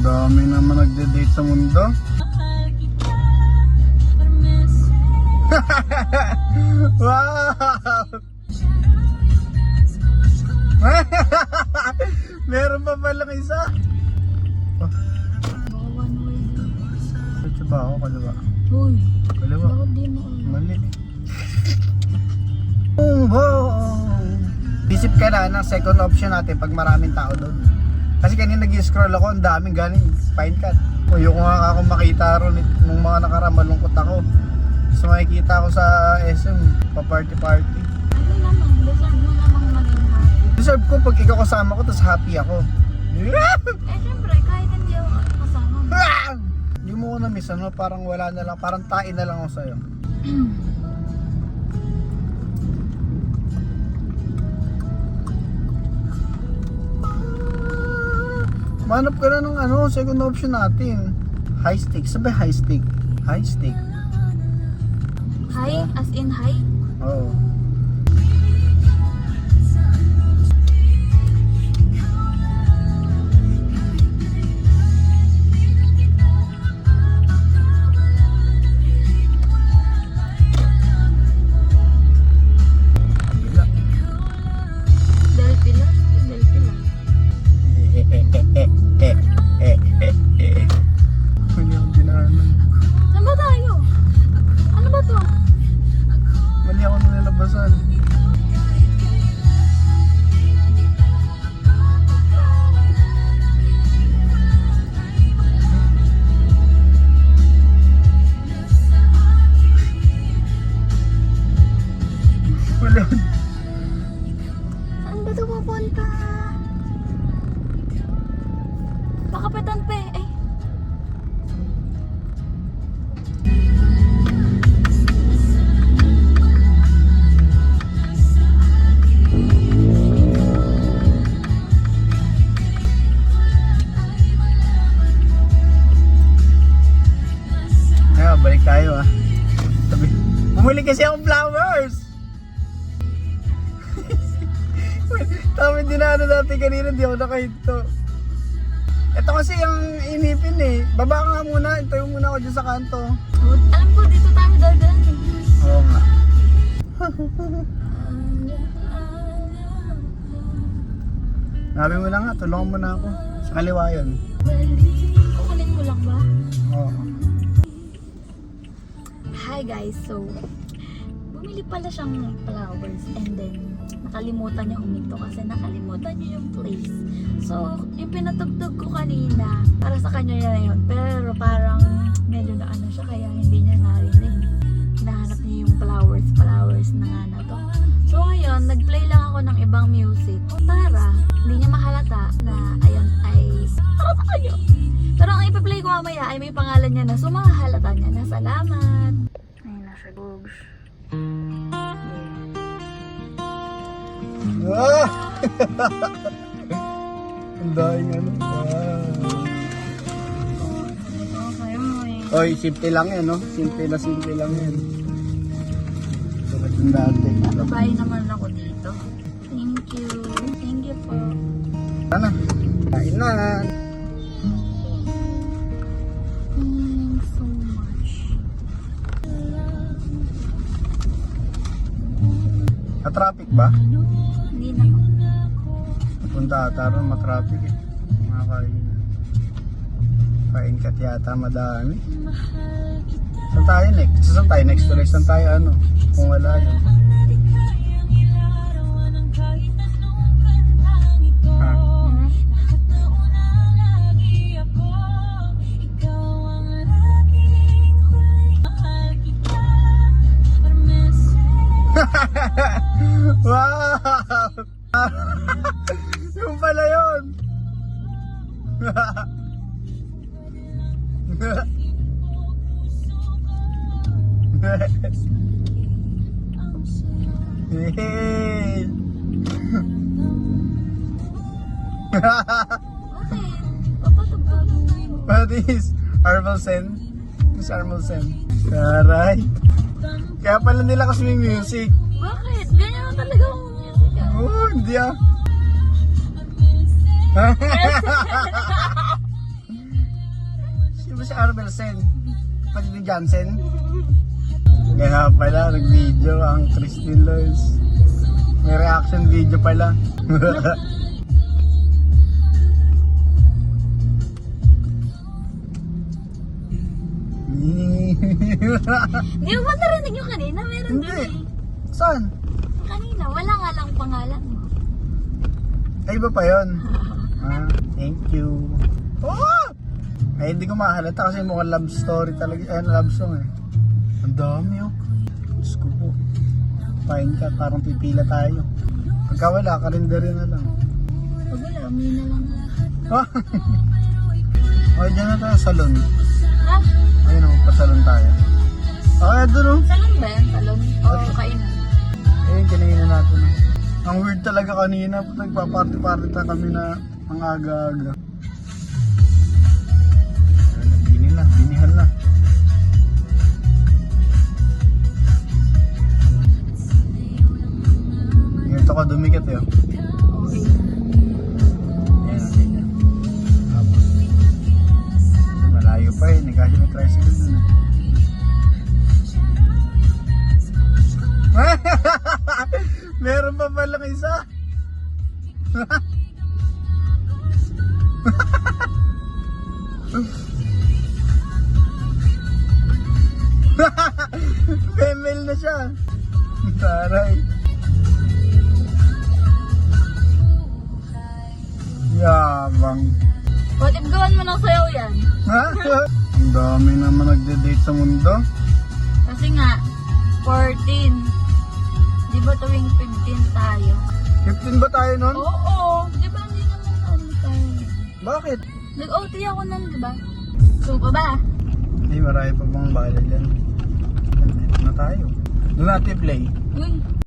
Dami naman nagde-date sa mundo. Wow! Meron pa palang isa. One way. Ito ba ako? Kaliwa? Uy, Kaliwa? bakit di mo Mali. Isip ka na ng second option natin pag maraming tao doon. Kasi kanina nag-scroll ako, ang daming galing fine cut. Ayoko nga ako makita ron nung mga nakaraan, malungkot ako. So makikita ako sa SM, pa-party-party. Ano naman, deserve mo namang maging happy. Deserve ko pag ikaw kasama ko, tapos happy ako. Eh syempre, kahit hindi ako kasama mo. Hindi mo ko na-miss, ano? Parang wala na lang, parang tain na lang ako sa'yo. Manap ka na ng ano, second option natin. High stake, sabi high stake. High stake. High? As in high? Oo. Del Pilar? Del Pilar. Mali akong dinaanan. Saan ba tayo? Ano ba to? Mali ako nililabasan. Mali ako. Saan ba to pupunta? Makapitan pa eh. Ay. Ngayon, balik tayo ah. Sabi, bumili kasi akong flowers! Tama din na ano dati kanina, di ako nakahinto. Ito kasi yung inipin eh. Baba ka nga muna, intayo muna ako dyan sa kanto. Alam ko, dito tayo dadaan eh. Oo nga. Sabi mo na nga, tulungan mo na ako. Sa kaliwa yun. Kukunin mo lang ba? Oo. Hi guys, so bumili pala siyang flowers and then nakalimutan niya huminto kasi nakalimutan niya yung place. So, yung pinatugtog ko kanina, para sa kanya na yun, pero parang medyo na ano siya kaya hindi niya narinig. Hinahanap niya yung flowers na nga na to. So ngayon, nag-play lang ako ng ibang music para hindi niya mahalata na ayun ay para sa kanya. Pero ang ipa-play ko mamaya ay may pangalan niya na, so mahahalata niya na. Salamat! Ayun na siya, Bogs. Ah! Ang daing ano. Wow. Okay, may... Oy, simple lang yan, no? Simple lang yan. Tulad ng dati. Babae naman ako dito. Thank you. Thank you po. Ano? Kain na. Thanks so much. Na-traffic ba? Hindi naman. Punta ata ron, matraffic eh. Mga kain kat yata madami. Saan tayo next? Saan tayo next tuloy? Saan tayo ano? Kung wala yun. Ha? Wow! Yung pala yun! Hey! What is Armelsen? Miss Armelsen. Taray. Kaya pala nila kasi may music. Bakit? Ganyan lang talaga ang music ah. Oh, hindi ah. ba si Arbel Sen? Pati ni Jansen? Kaya pala, nag-video ang Christine Lois. May reaction video pala. Di mo ba narinig yung kanina? Meron Hindi. din eh. Saan? Kanina, wala nga lang pangalan mo. Ay, iba pa yun. Thank you. Oh! Ay, hindi ko mahalata kasi mukhang love story talaga. Ay, love song eh. Ang dami oh. Diyos ko po. Pain ka, parang pipila tayo. Pagka wala, kalendaryo na lang. Pag wala, may na lang. Oh! Okay, dyan na tayo, salon. Ha? Ayun oh, pasalon tayo. Okay, doon oh. Salon ba yan? Salon? O kainan? Ayun, kinainan natin. Ang weird talaga kanina. Nagpa-party-party ta kami na ang aga-aga. Ayun, binihan na. Ganito ka dumikit eh. Okay. Ayan, ganyan. Tapos, malayo pa eh. Kasi may tricycle dun eh. Meron pa palang isa. Female na siya. Taray. Yabang. What if gawan mo ng sayaw yan? Ha? Ang dami naman nagde-date sa mundo. Kasi nga, 14. Di ba tuwing 15 tayo? 15 ba tayo nun? Oo. Di ba hindi naman ano tayo? Bakit? Nag-OT ako nun, di ba? So pa ba? Ay, marami pa bang bala dyan. Nandito na tayo. Doon natin play. Uy,